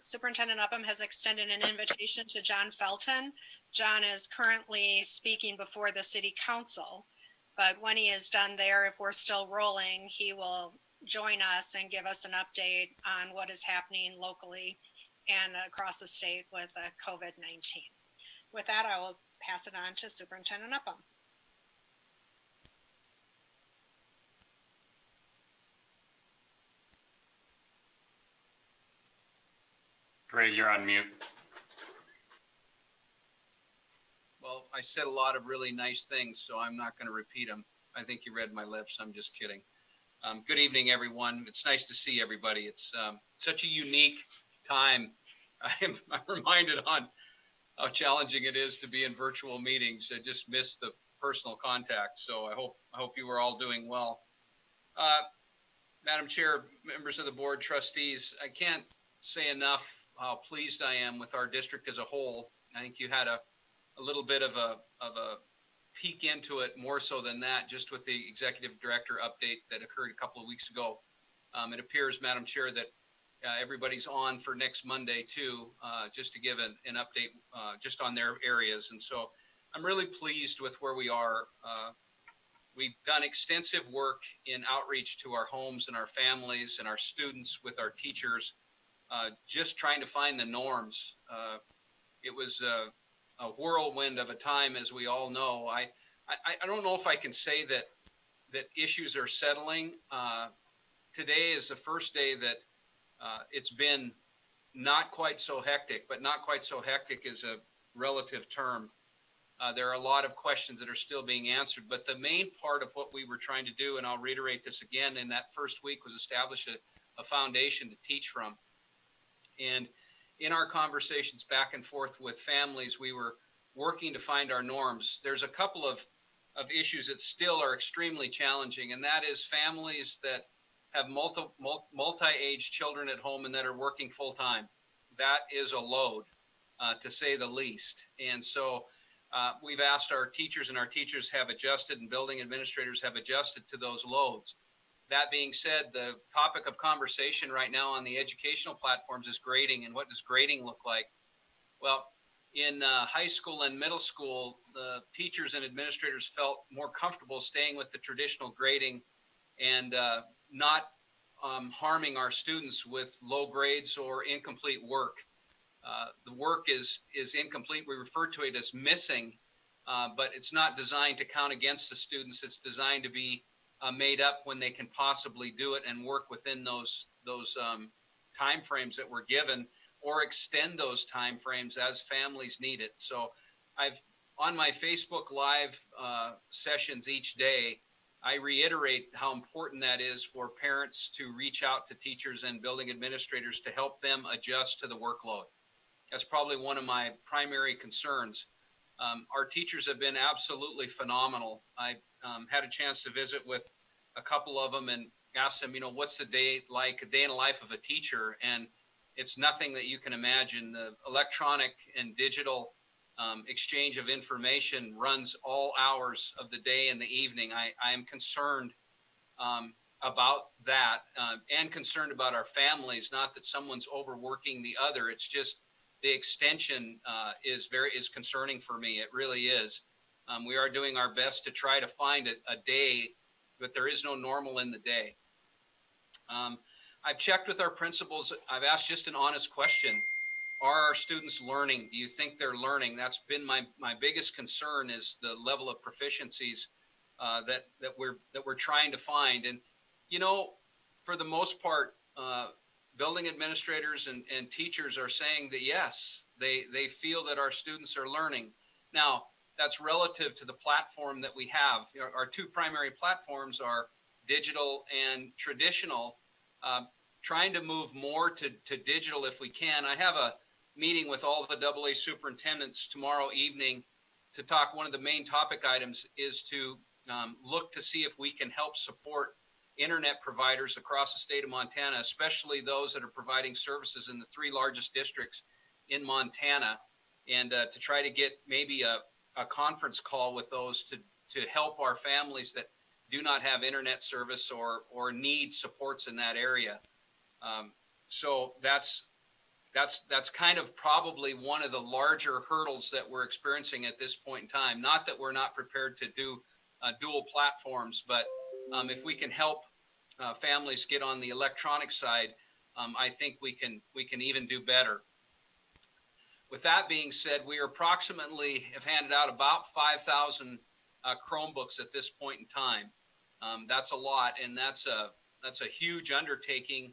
Superintendent Upham has extended an invitation to John Felton. John is currently speaking before the city council, but when he is done there, if we're still rolling, he will join us and give us an update on what is happening locally and across the state with COVID-19. With that, I will pass it on to Superintendent Upham. Greg, you're on mute. Well, I said a lot of really nice things, so I'm not going to repeat them. I think you read my lips. I'm just kidding. Good evening, everyone. It's nice to see everybody. It's such a unique time. I'm reminded on how challenging it is to be in virtual meetings. I just miss the personal contact. So I hope you are all doing well. Madam Chair, members of the board, trustees, I can't say enough how pleased I am with our district as a whole. I think you had a little bit of a peek into it, more so than that, just with the executive director update that occurred a couple of weeks ago. It appears, Madam Chair, that everybody's on for next Monday too, just to give an update just on their areas. And so I'm really pleased with where we are. We've done extensive work in outreach to our homes and our families and our students with our teachers, just trying to find the norms. It was a whirlwind of a time, as we all know. I don't know if I can say that issues are settling. Today is the first day that it's been not quite so hectic, but not quite so hectic is a relative term. There are a lot of questions that are still being answered, but the main part of what we were trying to do, and I'll reiterate this again, in that first week was establish a foundation to teach from. And in our conversations back and forth with families, we were working to find our norms. There's a couple of issues that still are extremely challenging, and that is families that have multi-age children at home and that are working full time. That is a load, to say the least. And so we've asked our teachers, and our teachers have adjusted, and building administrators have adjusted to those loads. That being said, the topic of conversation right now on the educational platforms is grading, and what does grading look like? Well, in high school and middle school, the teachers and administrators felt more comfortable staying with the traditional grading and not harming our students with low grades or incomplete work. The work is incomplete. We refer to it as missing, but it's not designed to count against the students. It's designed to be made up when they can possibly do it and work within those timeframes that were given, or extend those timeframes as families need it. So I've, on my Facebook Live sessions each day, I reiterate how important that is for parents to reach out to teachers and building administrators to help them adjust to the workload. That's probably one of my primary concerns. Our teachers have been absolutely phenomenal. I had a chance to visit with a couple of them and asked them, what's a day like, a day in the life of a teacher? And it's nothing that you can imagine. The electronic and digital exchange of information runs all hours of the day and the evening. I am concerned about that and concerned about our families, not that someone's overworking the other. It's just the extension is concerning for me. It really is. We are doing our best to try to find a day, but there is no normal in the day. I've checked with our principals. I've asked just an honest question. Are our students learning? Do you think they're learning? That's been my biggest concern, is the level of proficiencies that we're trying to find. And, for the most part, building administrators and teachers are saying that, yes, they feel that our students are learning. Now, that's relative to the platform that we have. Our two primary platforms are digital and traditional, trying to move more to digital if we can. I have a meeting with all the AA superintendents tomorrow evening to talk. One of the main topic items is to look to see if we can help support internet providers across the state of Montana, especially those that are providing services in the 3 largest districts in Montana, and to try to get maybe a conference call with those to help our families that do not have internet service or need supports in that area. So that's that's kind of probably one of the larger hurdles that we're experiencing at this point in time. Not that we're not prepared to do dual platforms, but if we can help families get on the electronic side, I think we can even do better. With that being said, we are approximately have handed out about 5,000 Chromebooks at this point in time. That's a lot, and that's a huge undertaking.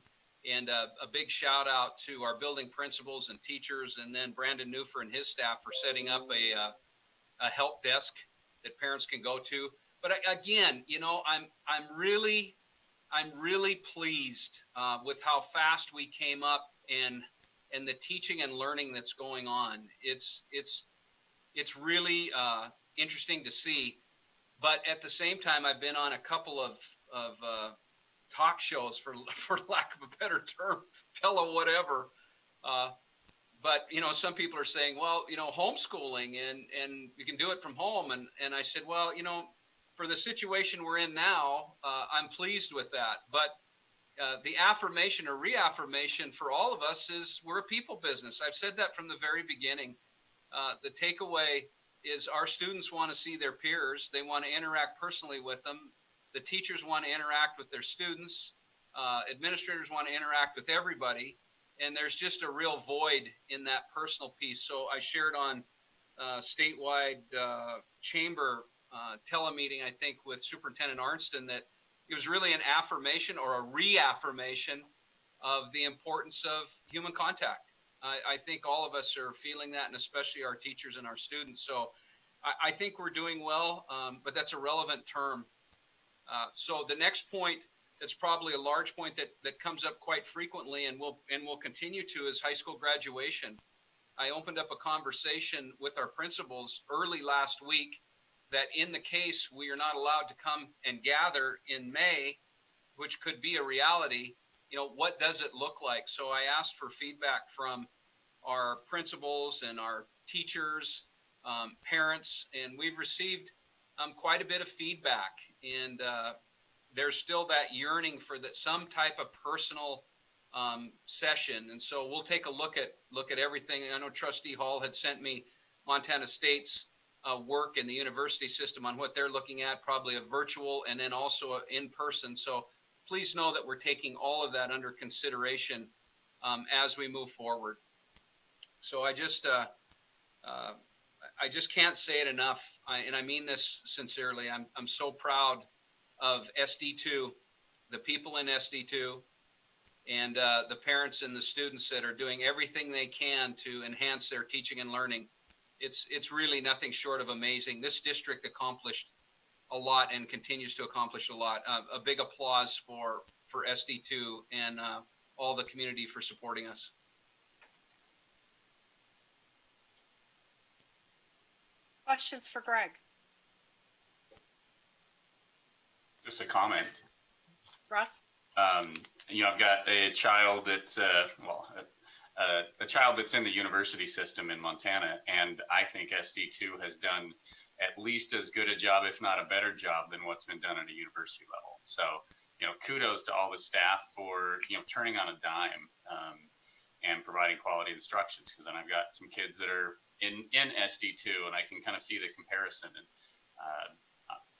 And a big shout out to our building principals and teachers, and then Brandon Newfer and his staff for setting up a help desk that parents can go to. But again, you know, I'm really pleased with how fast we came up and the teaching and learning that's going on. It's really interesting to see. But at the same time, I've been on a couple of talk shows, for lack of a better term, whatever. But you know, some people are saying, well, you know, homeschooling and you can do it from home. And I said, well, you know, for the situation we're in now, I'm pleased with that. But the affirmation or reaffirmation for all of us is we're a people business. I've said that from the very beginning. The takeaway is our students want to see their peers. They want to interact personally with them. The teachers want to interact with their students. Administrators want to interact with everybody. And there's just a real void in that personal piece. So I shared on statewide chamber telemeeting, I think, with Superintendent Arnston, that it was really an affirmation or a reaffirmation of the importance of human contact. I think all of us are feeling that, and especially our teachers and our students. So I think we're doing well, but that's a relevant term. So the next point that's probably a large point that comes up quite frequently and will continue to is high school graduation. I opened up a conversation with our principals early last week that in the case we are not allowed to come and gather in May, which could be a reality, you know, what does it look like? So I asked for feedback from our principals and our teachers, parents, and we've received quite a bit of feedback. And there's still that yearning for some type of personal session. And so we'll take a look at everything. I know Trustee Hall had sent me Montana State's work in the university system on what they're looking at, probably a virtual and then also in person. So please know that we're taking all of that under consideration as we move forward. So I just can't say it enough, and I mean this sincerely. I'm so proud of SD2, the people in SD2, and the parents and the students that are doing everything they can to enhance their teaching and learning. It's really nothing short of amazing. This district accomplished a lot and continues to accomplish a lot. A big applause for SD2 and all the community for supporting us. Questions for Greg? Just a comment. Russ? You know, I've got a child that's, a child that's in the university system in Montana, and I think SD2 has done at least as good a job, if not a better job, than what's been done at a university level. So, you know, kudos to all the staff for, you know, turning on a dime and providing quality instructions, because then I've got some kids that are in SD2, and I can kind of see the comparison. And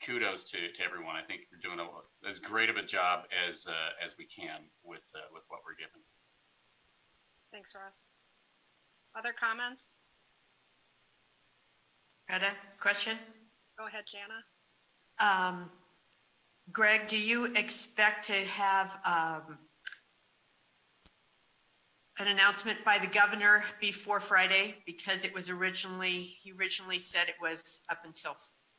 kudos to everyone. I think you're doing as great of a job as we can with what we're given. Thanks, Russ. Other comments? Greta, question? Go ahead, Jana. Greg, do you expect to have an announcement by the governor before Friday? Because he originally said it was up until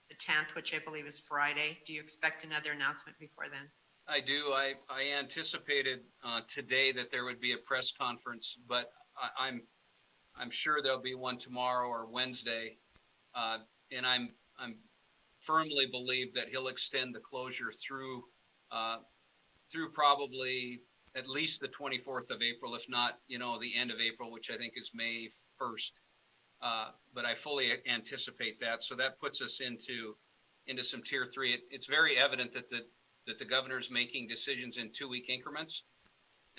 the 10th, which I believe is Friday. Do you expect another announcement before then? I do. I anticipated today that there would be a press conference, but I'm sure there'll be one tomorrow or Wednesday, and I'm firmly believe that he'll extend the closure through probably at least the 24th of April, if not, you know, the end of April, which I think is May 1st. But I fully anticipate that. So that puts us into some tier 3. It's very evident that the governor's making decisions in 2-week increments.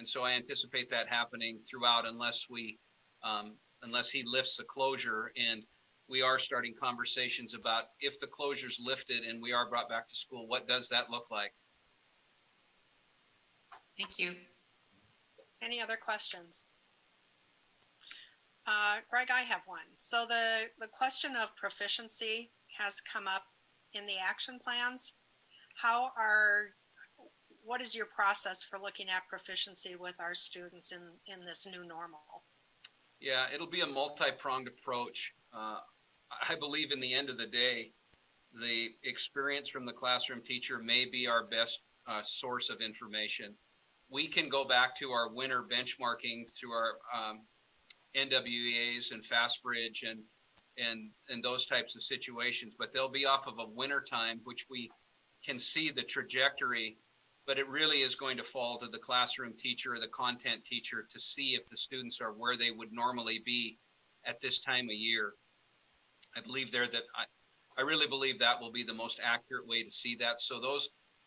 And so I anticipate that happening throughout unless he lifts the closure. And we are starting conversations about if the closure's lifted and we are brought back to school, what does that look like? Thank you. Any other questions? Greg, I have one. So the question of proficiency has come up in the action plans. What is your process for looking at proficiency with our students in this new normal? Yeah, it'll be a multi-pronged approach. I believe in the end of the day, the experience from the classroom teacher may be our best source of information. We can go back to our winter benchmarking through our NWEAs and FastBridge and those types of situations, but they'll be off of a winter time, which we can see the trajectory, but it really is going to fall to the classroom teacher or the content teacher to see if the students are where they would normally be at this time of year. I really believe that will be the most accurate way to see that. So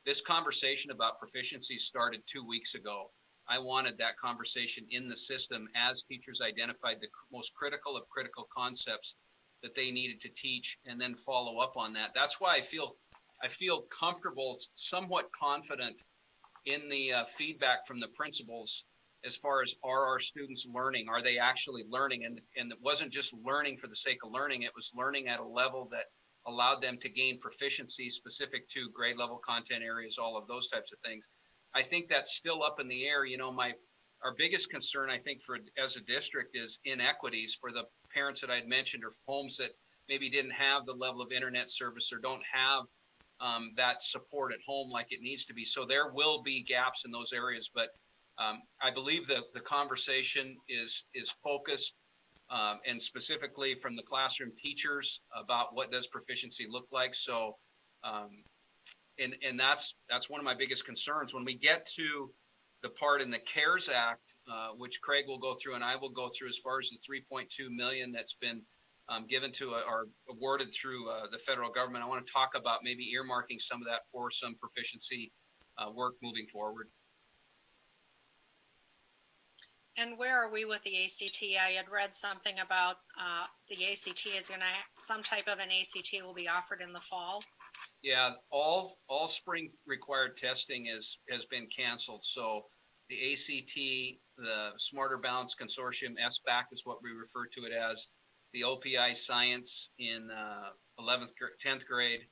this conversation about proficiency started 2 weeks ago. I wanted that conversation in the system as teachers identified the most critical of critical concepts that they needed to teach and then follow up on that. That's why I feel comfortable, somewhat confident in the feedback from the principals as far as are our students learning? Are they actually learning? And it wasn't just learning for the sake of learning, it was learning at a level that allowed them to gain proficiency specific to grade level content areas, all of those types of things. I think that's still up in the air. You know, our biggest concern, I think, as a district is inequities for the parents that I'd mentioned, or homes that maybe didn't have the level of internet service or don't have that support at home like it needs to be. So there will be gaps in those areas, but I believe that the conversation is focused and specifically from the classroom teachers about what does proficiency look like. So, and that's one of my biggest concerns. When we get to the part in the CARES Act, which Craig will go through and I will go through, as far as the 3.2 million that's been given to or awarded through the federal government, I want to talk about maybe earmarking some of that for some proficiency work moving forward. And where are we with the ACT? I had read something about the ACT is going to, some type of an ACT will be offered in the fall. Yeah, all spring required testing has been canceled. So the ACT, the Smarter Balance Consortium, SBAC is what we refer to it as, the OPI science in 11th, 10th grade,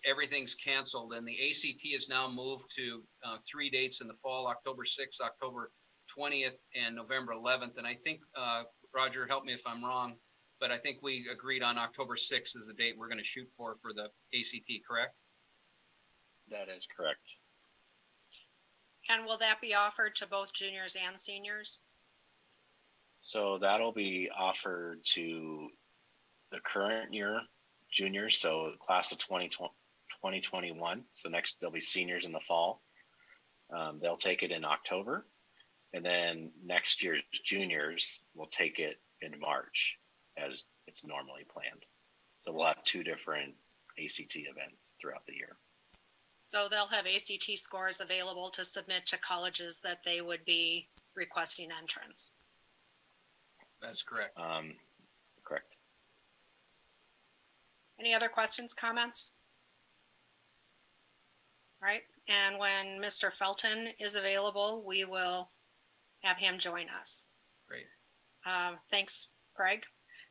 everything's canceled. And the ACT is now moved to 3 dates in the fall: October 6th, October 20th, and November 11th. And I think, Roger, help me if I'm wrong, but I think we agreed on October 6th as the date we're going to shoot for the ACT, correct? That is correct. And will that be offered to both juniors and seniors? So that'll be offered to the current year juniors, so class of 2021. So next there'll be seniors in the fall. They'll take it in October. And then next year's juniors will take it in March as it's normally planned. So we'll have 2 different ACT events throughout the year. So they'll have ACT scores available to submit to colleges that they would be requesting entrance. That's correct. Correct. Any other questions, comments? All right, and when Mr. Felton is available, we will have him join us. Great. Thanks, Greg.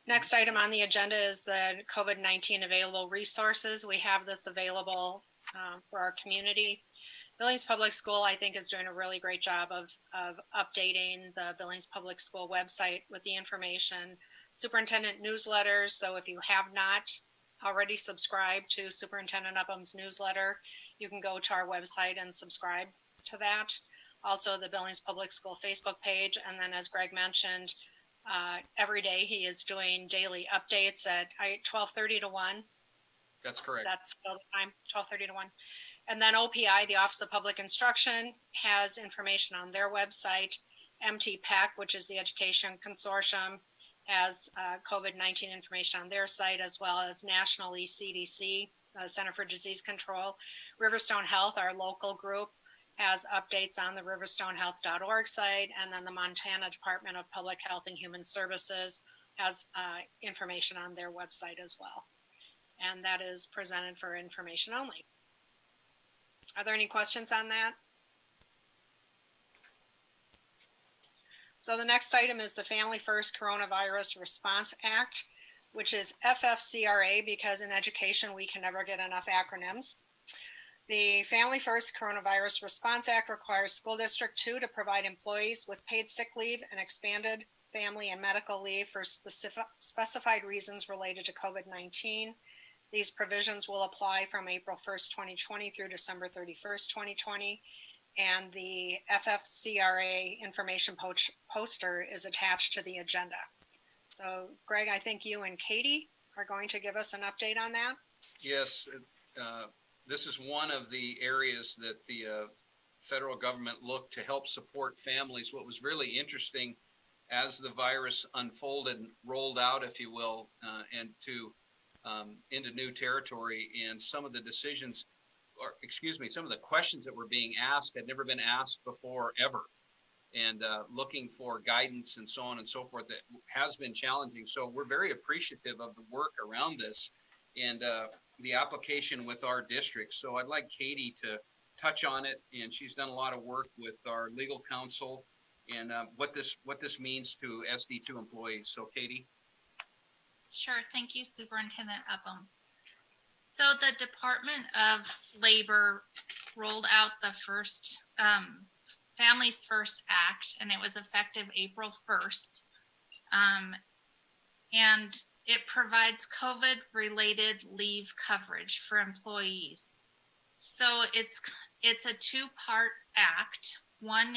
Next item on the agenda is the COVID-19 available resources. We have this available for our community. Billings Public School, I think, is doing a really great job of updating the Billings Public School website with the information. Superintendent newsletters, so if you have not already subscribed to Superintendent Upham's newsletter, you can go to our website and subscribe to that. Also, the Billings Public School Facebook page, and then as Greg mentioned, every day he is doing daily updates at 12:30 to 1. That's correct. That's still the time, 12:30 to 1. And then OPI, the Office of Public Instruction, has information on their website. MTPEC, which is the Education Consortium, has COVID-19 information on their site, as well as nationally CDC, Center for Disease Control. Riverstone Health, our local group, has updates on the riverstonehealth.org site, and then the Montana Department of Public Health and Human Services has information on their website as well. And that is presented for information only. Are there any questions on that? So the next item is the Family First Coronavirus Response Act, which is FFCRA, because in education we can never get enough acronyms. The Family First Coronavirus Response Act requires School District 2 to provide employees with paid sick leave and expanded family and medical leave for specified reasons related to COVID-19. These provisions will apply from April 1st, 2020 through December 31st, 2020. And the FFCRA information poster is attached to the agenda. So Greg, I think you and Katie are going to give us an update on that. Yes, this is one of the areas that the federal government looked to help support families. What was really interesting as the virus unfolded and rolled out, if you will, and into new territory, and some of the decisions, or excuse me, some of the questions that were being asked had never been asked before ever. And looking for guidance and so on and so forth, that has been challenging. So we're very appreciative of the work around this and the application with our district. So I'd like Katie to touch on it, and she's done a lot of work with our legal counsel and what this means to SD2 employees. So Katie. Sure, thank you, Superintendent Upham. So the Department of Labor rolled out the first Families First Act, and it was effective April 1st. And it provides COVID-related leave coverage for employees. So it's a two-part act. One,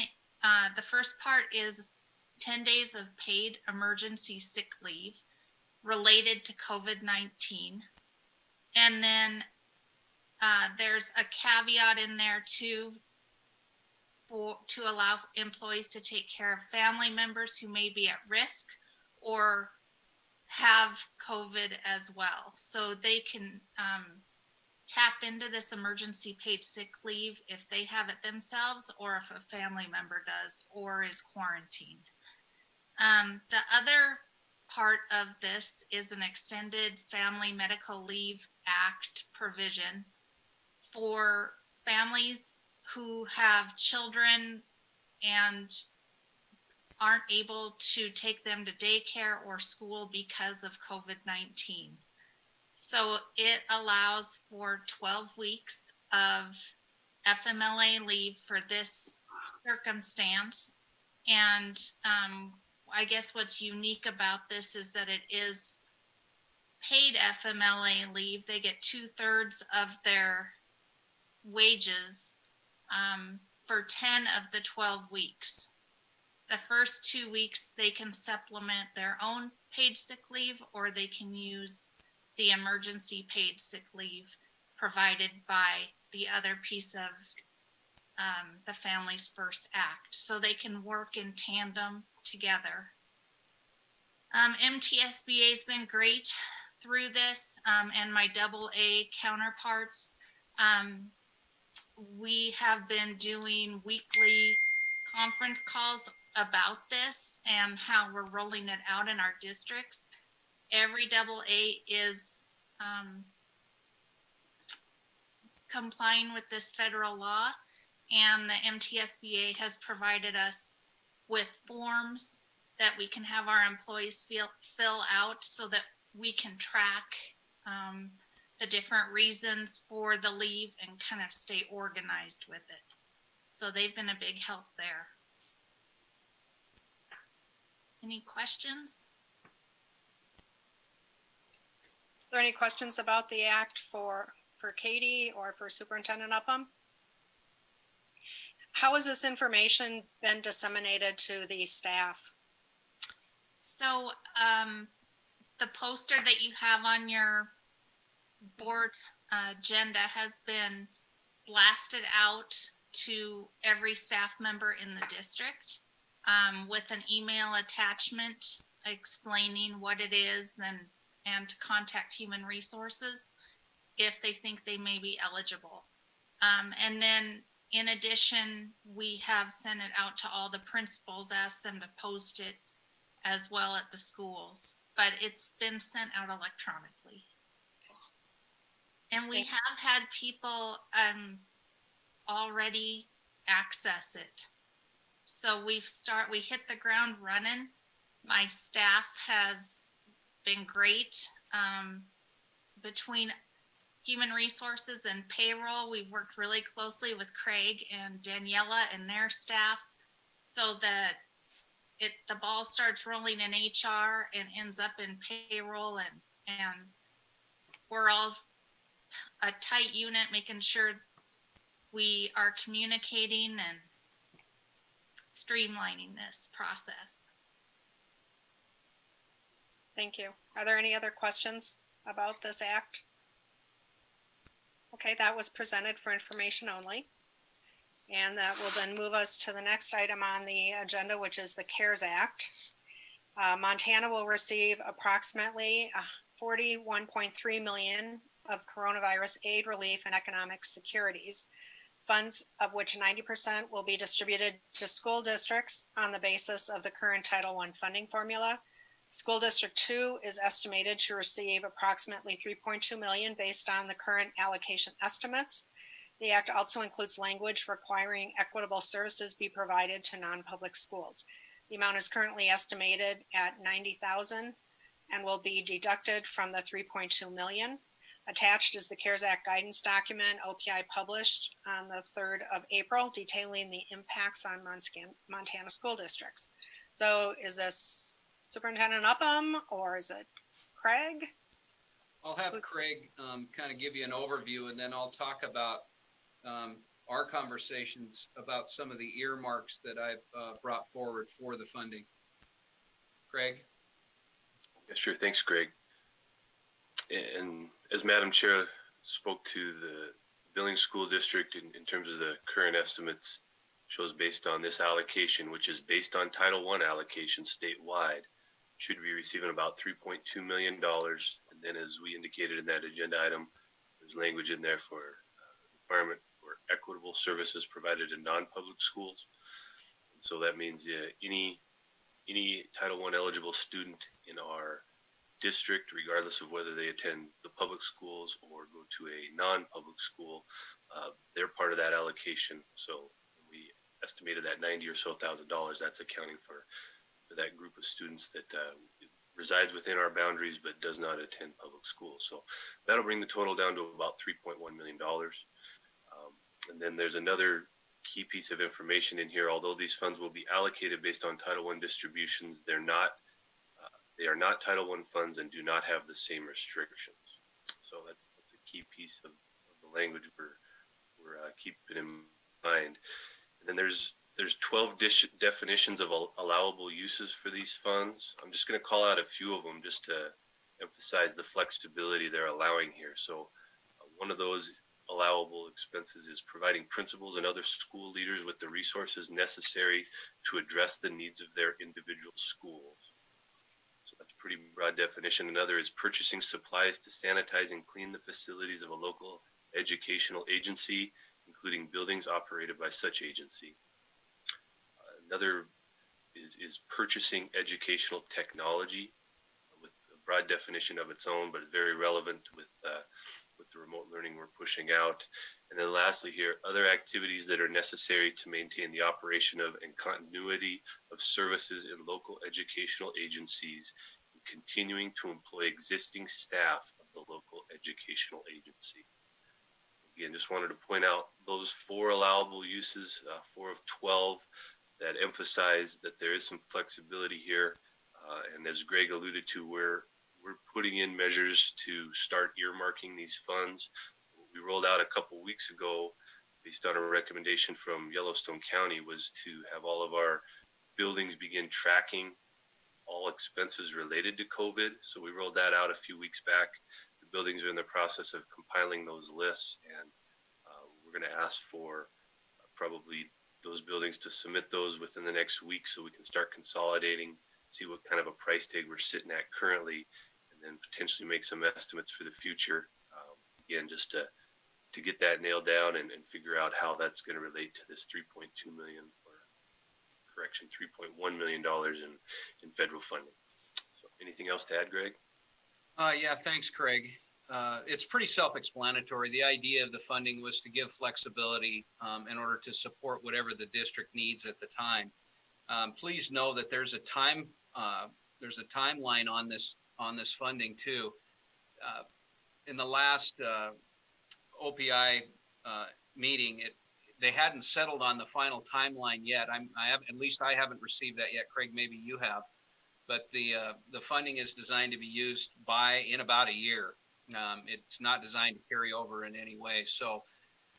the first part is 10 days of paid emergency sick leave related to COVID-19. And then there's a caveat in there too, to allow employees to take care of family members who may be at risk or have COVID as well. So they can tap into this emergency paid sick leave if they have it themselves, or if a family member does or is quarantined. The other part of this is an extended Family Medical Leave Act provision for families who have children and aren't able to take them to daycare or school because of COVID-19. So it allows for 12 weeks of FMLA leave for this circumstance. And I guess what's unique about this is that it is paid FMLA leave. They get 2/3 of their wages for 10 of the 12 weeks. The first 2 weeks, they can supplement their own paid sick leave, or they can use the emergency paid sick leave provided by the other piece of the Families First Act. So they can work in tandem together. MTSBA has been great through this, and my AA counterparts. We have been doing weekly conference calls about this and how we're rolling it out in our districts. Every AA is complying with this federal law, and the MTSBA has provided us with forms that we can have our employees fill out so that we can track the different reasons for the leave and kind of stay organized with it. So they've been a big help there. Any questions? Are there any questions about the act for Katie or for Superintendent Upham? How has this information been disseminated to the staff? So the poster that you have on your board agenda has been blasted out to every staff member in the district with an email attachment explaining what it is and to contact Human Resources if they think they may be eligible. And then In addition, we have sent it out to all the principals, asked them to post it as well at the schools, but it's been sent out electronically. And we have had people already access it. So we hit the ground running. My staff has been great. Between human resources and payroll, we've worked really closely with Craig and Daniela and their staff so that the ball starts rolling in HR and ends up in payroll, and we're all a tight unit, making sure we are communicating and streamlining this process. Thank you. Are there any other questions about this act? Okay, that was presented for information only. And that will then move us to the next item on the agenda, which is the CARES Act. Montana will receive approximately 41.3 million of coronavirus aid relief and economic securities, funds of which 90% will be distributed to school districts on the basis of the current Title I funding formula. School District 2 is estimated to receive approximately 3.2 million based on the current allocation estimates. The act also includes language requiring equitable services be provided to non-public schools. The amount is currently estimated at $90,000 and will be deducted from the 3.2 million. Attached is the CARES Act guidance document OPI published on the 3rd of April, detailing the impacts on Montana school districts. So is this Superintendent Upham or is it Craig? I'll have Craig kind of give you an overview, and then I'll talk about our conversations about some of the earmarks that I've brought forward for the funding. Craig? Yeah, sure. Thanks, Greg. And as Madam Chair spoke to the Billings School District in terms of the current estimates, shows based on this allocation, which is based on Title I allocation statewide, should be receiving about $3.2 million. And then as we indicated in that agenda item, there's language in there for requirement for equitable services provided in non-public schools. And so that means any Title I eligible student in our district, regardless of whether they attend the public schools or go to a non-public school, they're part of that allocation. So we estimated that $90,000 or so, that's accounting for that group of students that resides within our boundaries but does not attend public schools. So that'll bring the total down to about $3.1 million. And then there's another key piece of information in here. Although these funds will be allocated based on Title I distributions, they are not Title I funds and do not have the same restrictions. So that's a key piece of the language we're keeping in mind. And then there's 12 definitions of allowable uses for these funds. I'm just going to call out a few of them just to emphasize the flexibility they're allowing here. So one of those allowable expenses is providing principals and other school leaders with the resources necessary to address the needs of their individual schools. So that's a pretty broad definition. Another is purchasing supplies to sanitize and clean the facilities of a local educational agency, including buildings operated by such agency. Another is purchasing educational technology with a broad definition of its own, but it's very relevant with the remote learning we're pushing out. And then lastly here, other activities that are necessary to maintain the operation of and continuity of services in local educational agencies, and continuing to employ existing staff of the local educational agency. Again, just wanted to point out those 4 allowable uses, 4 of 12, that emphasize that there is some flexibility here. And as Greg alluded to, we're putting in measures to start earmarking these funds. What we rolled out a couple weeks ago, based on a recommendation from Yellowstone County, was to have all of our buildings begin tracking all expenses related to COVID. So we rolled that out a few weeks back. The buildings are in the process of compiling those lists, and we're going to ask for probably those buildings to submit those within the next week so we can start consolidating, see what kind of a price tag we're sitting at currently, and then potentially make some estimates for the future. Again, just to to get that nailed down and figure out how that's going to relate to this 3.2 million, or correction, $3.1 million in federal funding. So anything else to add, Greg? Yeah, thanks, Craig. It's pretty self-explanatory. The idea of the funding was to give flexibility in order to support whatever the district needs at the time. Please know that there's a timeline on this funding too. In the last OPI meeting, they hadn't settled on the final timeline yet. I haven't received that yet. Craig, maybe you have. But the funding is designed to be used in about a year. It's not designed to carry over in any way. So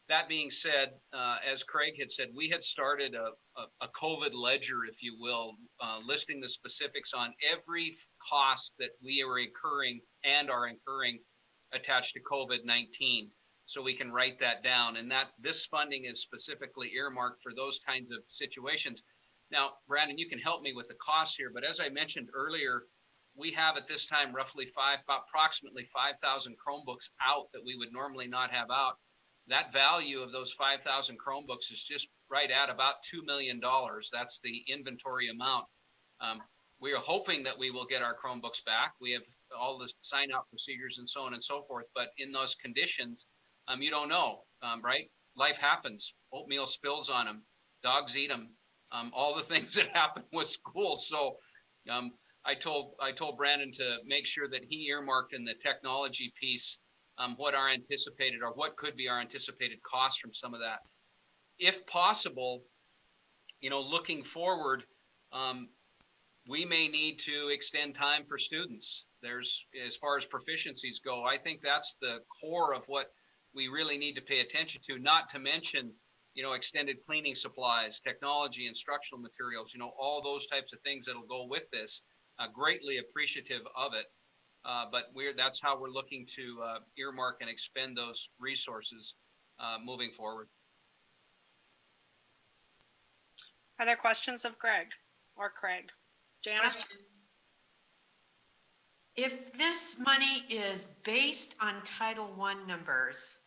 that being said, as Craig had said, we had started a COVID ledger, if you will, listing the specifics on every cost that we are incurring and are incurring attached to COVID-19. So we can write that down, and that this funding is specifically earmarked for those kinds of situations. Now, Brandon, you can help me with the costs here, but as I mentioned earlier, we have at this time approximately 5,000 Chromebooks out that we would normally not have out. That value of those 5,000 Chromebooks is just right at about $2 million. That's the inventory amount. We are hoping that we will get our Chromebooks back. We have all the sign out procedures and so on and so forth, but in those conditions, you don't know, right? Life happens. Oatmeal spills on them. Dogs eat them. All the things that happen with school. So I told Brandon to make sure that he earmarked in the technology piece what could be our anticipated costs from some of that. If possible, looking forward, we may need to extend time for students. As far as proficiencies go, I think that's the core of what we really need to pay attention to, not to mention, extended cleaning supplies, technology, instructional materials, all those types of things that'll go with this. Greatly appreciative of it. But that's how we're looking to earmark and expend those resources moving forward. Are there questions of Greg or Craig? Janice? Question. If this money is based on Title I numbers,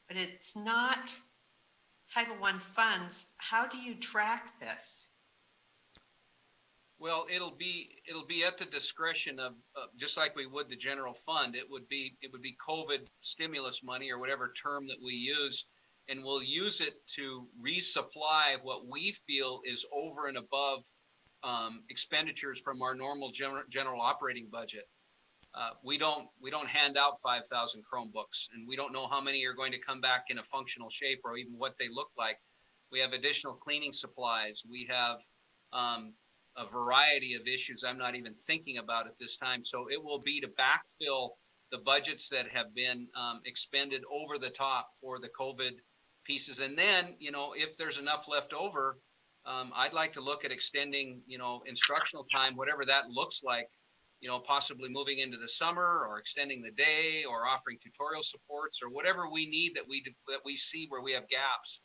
but it's not Title I funds, how do you track this? Well, it'll be at the discretion of just like we would the general fund. It would be COVID stimulus money or whatever term that we use, and we'll use it to resupply what we feel is over and above expenditures from our normal general operating budget. We don't hand out 5,000 Chromebooks, and we don't know how many are going to come back in a functional shape or even what they look like. We have additional cleaning supplies. We have a variety of issues I'm not even thinking about at this time. So it will be to backfill the budgets that have been expended over the top for the COVID pieces. And then, if there's enough left over, I'd like to look at extending, instructional time, whatever that looks like, possibly moving into the summer or extending the day or offering tutorial supports or whatever we need that we see where we have gaps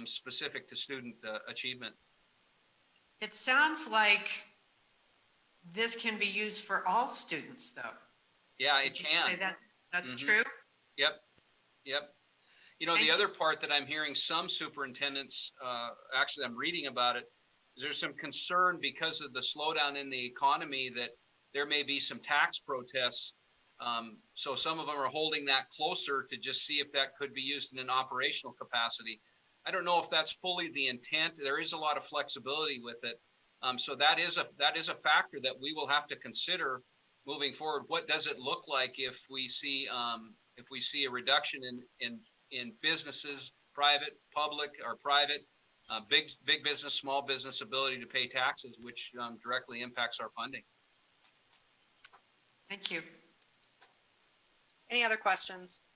specific to student achievement. It sounds like this can be used for all students, though. Yeah, it can. That's true? Yep. The other part that I'm hearing some superintendents, actually I'm reading about it, is there's some concern because of the slowdown in the economy that there may be some tax protests. So some of them are holding that closer to just see if that could be used in an operational capacity. I don't know if that's fully the intent. There is a lot of flexibility with it. So that is a factor that we will have to consider moving forward. What does it look like if we see a reduction in businesses, private, public, or private, big business, small business ability to pay taxes, which directly impacts our funding. Thank you. Any other questions?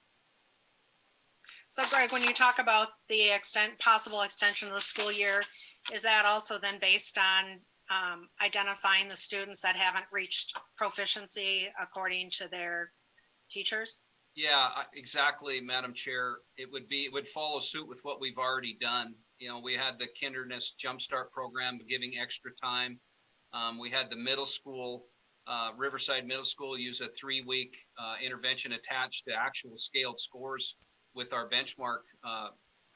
So Greg, when you talk about the possible extension of the school year, is that also then based on identifying the students that haven't reached proficiency according to their teachers? Yeah, exactly, Madam Chair. It would follow suit with what we've already done. We had the Kinderness Jumpstart program giving extra time. We had the middle school, Riverside Middle School, use a 3-week intervention attached to actual scaled scores with our benchmark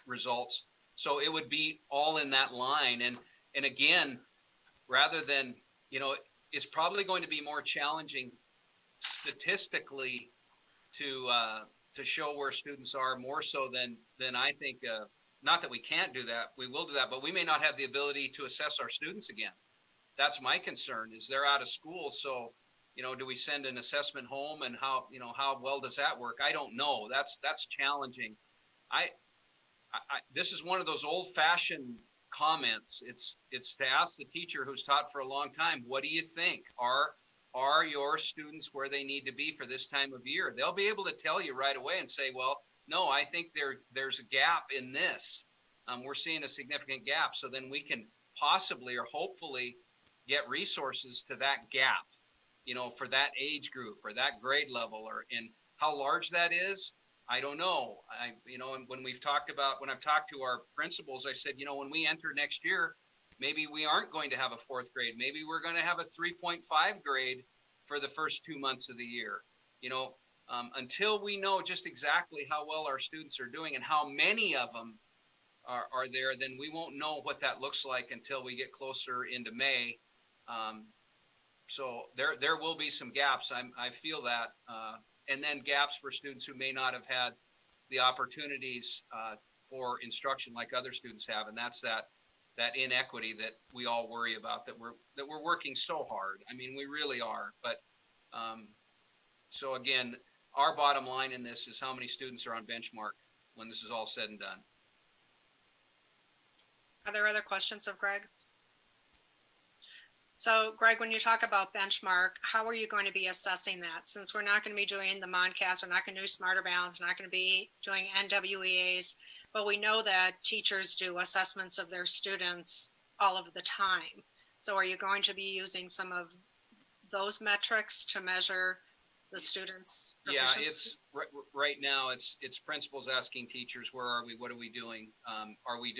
results. So it would be all in that line. And again, rather than, it's probably going to be more challenging statistically to show where students are, more so than I think. Not that we can't do that, we will do that, but we may not have the ability to assess our students again. That's my concern, is they're out of school. So, do we send an assessment home, and how well does that work? I don't know. That's challenging. I this is one of those old-fashioned comments. It's to ask the teacher who's taught for a long time, what do you think? Are your students where they need to be for this time of year? They'll be able to tell you right away and say, well, no, I think there's a gap in this. We're seeing a significant gap. So then we can possibly or hopefully get resources to that gap, for that age group or that grade level, and how large that is, I don't know. And when I've talked to our principals, I said, when we enter next year, maybe we aren't going to have a fourth grade. Maybe we're going to have a 3.5 grade for the first 2 months of the year. Until we know just exactly how well our students are doing and how many of them are there, then we won't know what that looks like until we get closer into May. So there will be some gaps. I feel that, and then gaps for students who may not have had the opportunities for instruction like other students have, and that's that inequity that we all worry about. That we're working so hard. I mean, we really are. But so again, our bottom line in this is how many students are on benchmark when this is all said and done. Are there other questions of Greg? So Greg, when you talk about benchmark, how are you going to be assessing that? Since we're not going to be doing the Moncast, we're not going to do Smarter Balance, we're not going to be doing NWEAs, but we know that teachers do assessments of their students all of the time. So are you going to be using some of those metrics to measure the students' proficiency? Yeah, it's right now it's principals asking teachers, where are we? What are we doing? Are we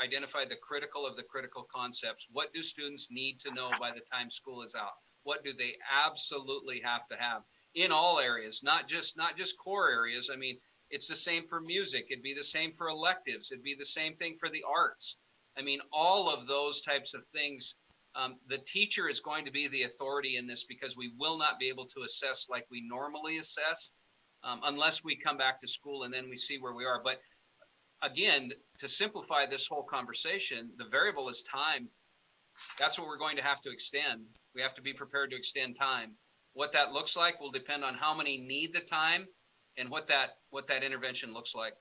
identify the critical of the critical concepts? What do students need to know by the time school is out? What do they absolutely have to have in all areas, not just core areas? I mean, it's the same for music. It'd be the same for electives. It'd be the same thing for the arts. I mean, all of those types of things. The teacher is going to be the authority in this, because we will not be able to assess like we normally assess unless we come back to school and then we see where we are. But again, to simplify this whole conversation, the variable is time. That's what we're going to have to extend. We have to be prepared to extend time. What that looks like will depend on how many need the time and what that intervention looks like.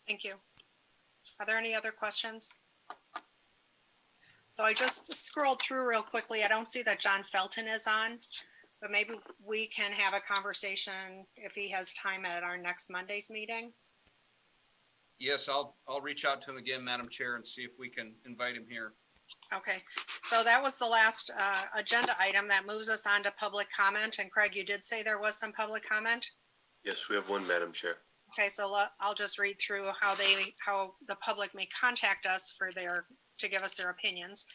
Thank you. Are there any other questions? So I just scrolled through real quickly. I don't see that John Felton is on, but maybe we can have a conversation if he has time at our next Monday's meeting. Yes, I'll reach out to him again, Madam Chair, and see if we can invite him here. Okay, so that was the last agenda item. That moves us on to public comment. And Craig, you did say there was some public comment? Yes, we have one, Madam Chair. Okay, so I'll just read through how the public may contact us to give us their opinions.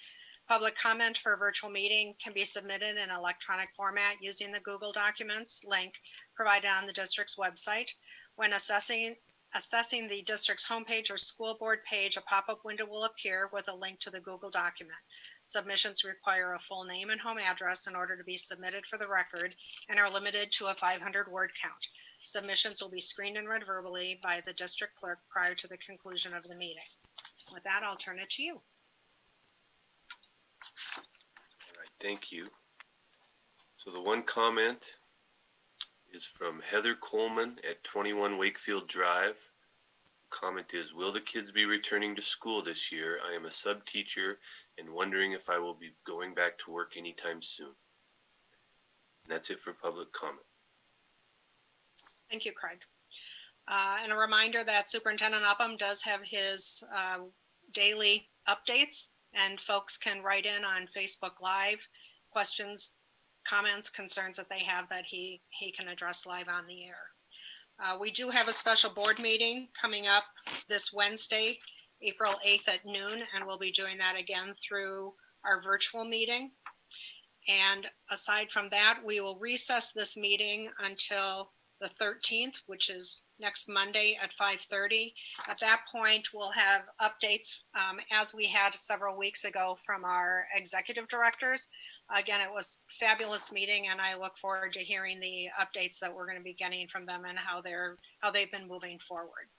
Public comment for a virtual meeting can be submitted in electronic format using the Google Documents link provided on the district's website. When assessing the district's homepage or school board page, a pop-up window will appear with a link to the Google document. Submissions require a full name and home address in order to be submitted for the record and are limited to a 500-word count. Submissions will be screened and read verbally by the district clerk prior to the conclusion of the meeting. With that, I'll turn it to you. All right, thank you. So the one comment is from Heather Coleman at 21 Wakefield Drive. Comment is, will the kids be returning to school this year? I am a sub teacher and wondering if I will be going back to work anytime soon. And that's it for public comment. Thank you, Craig. And a reminder that Superintendent Upham does have his daily updates, and folks can write in on Facebook Live questions, comments, concerns that they have that he can address live on the air. We do have a special board meeting coming up this Wednesday, April 8th at noon, and we'll be doing that again through our virtual meeting. And aside from that, we will recess this meeting until the 13th, which is next Monday at 5:30. At that point, we'll have updates, as we had several weeks ago from our executive directors. Again, it was a fabulous meeting, and I look forward to hearing the updates that we're going to be getting from them and how they've been moving forward.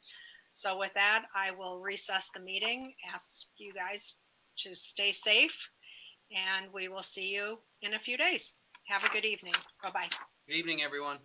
So with that, I will recess the meeting, ask you guys to stay safe, and we will see you in a few days. Have a good evening. Bye-bye. Good evening, everyone.